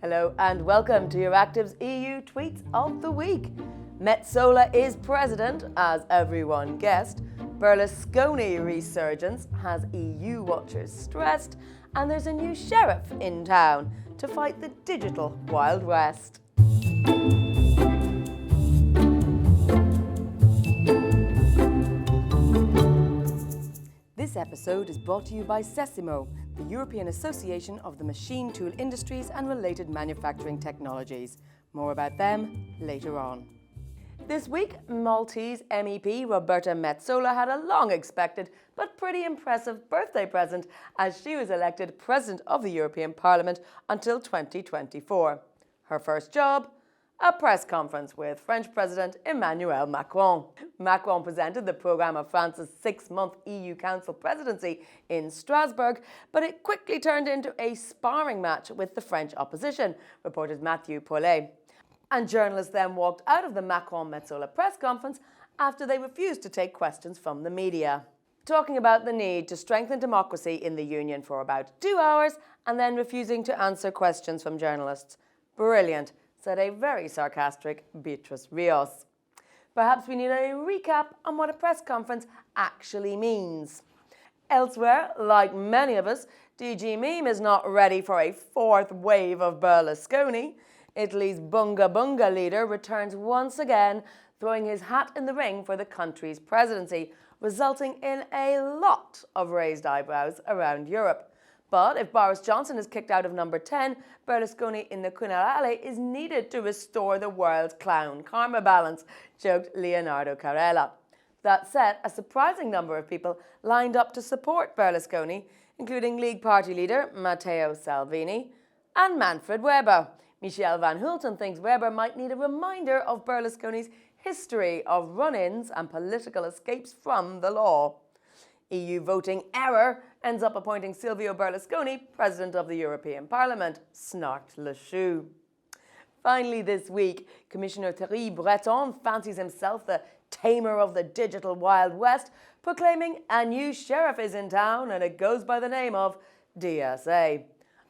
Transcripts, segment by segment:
Hello and welcome to Euractiv's EU Tweets of the Week. Metsola is president, as everyone guessed. Berlusconi resurgence has EU watchers stressed. And there's a new sheriff in town to fight the digital Wild West. This episode is brought to you by Sesimo, the European Association of the Machine Tool Industries and Related Manufacturing Technologies. More about them later on. This week, Maltese MEP Roberta Metsola had a long-expected but pretty impressive birthday present as she was elected President of the European Parliament until 2024. Her first job? A press conference with French President Emmanuel Macron. Macron presented the programme of France's 6-month EU Council presidency in Strasbourg, but it quickly turned into a sparring match with the French opposition, reported Mathieu Paulet. And journalists then walked out of the Macron-Metsola press conference after they refused to take questions from the media. Talking about the need to strengthen democracy in the Union for about 2 hours and then refusing to answer questions from journalists. Brilliant, said a very sarcastic Beatriz Rios. Perhaps we need a recap on what a press conference actually means. Elsewhere, like many of us, DG Meme is not ready for a fourth wave of Berlusconi. Italy's Bunga Bunga leader returns once again, throwing his hat in the ring for the country's presidency, resulting in a lot of raised eyebrows around Europe. But if Boris Johnson is kicked out of number 10, Berlusconi in the Quirinale is needed to restore the world's clown karma balance, joked Leonardo Carella. That said, a surprising number of people lined up to support Berlusconi, including League Party leader Matteo Salvini and Manfred Weber. Michel van Hulten thinks Weber might need a reminder of Berlusconi's history of run-ins and political escapes from the law. EU voting error ends up appointing Silvio Berlusconi President of the European Parliament, snarked Le Choux. Finally this week, Commissioner Thierry Breton fancies himself the tamer of the digital Wild West, proclaiming a new sheriff is in town and it goes by the name of DSA.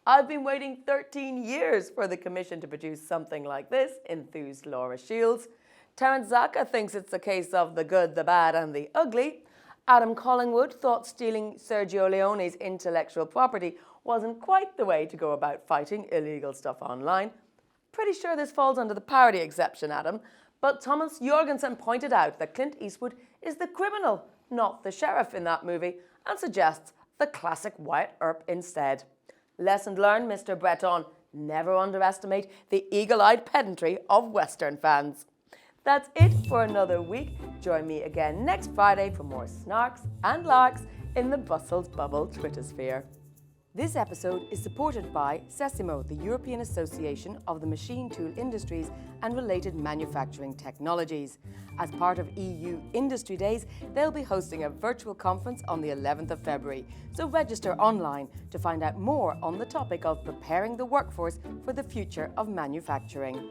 I've been waiting 13 years for the Commission to produce something like this, enthused Laura Shields. Terence Zaka thinks it's a case of the good, the bad and the ugly. Adam Collingwood thought stealing Sergio Leone's intellectual property wasn't quite the way to go about fighting illegal stuff online. Pretty sure this falls under the parody exception, Adam, but Thomas Jorgensen pointed out that Clint Eastwood is the criminal, not the sheriff in that movie, and suggests the classic Wyatt Earp instead. Lesson learned, Mr. Breton. Never underestimate the eagle-eyed pedantry of Western fans. That's it for another week. Join me again next Friday for more snarks and larks in the Brussels bubble Twitter sphere. This episode is supported by Sesimo, the European Association of the Machine Tool Industries and Related Manufacturing Technologies. As part of EU Industry Days, they'll be hosting a virtual conference on the 11th of February, so register online to find out more on the topic of preparing the workforce for the future of manufacturing.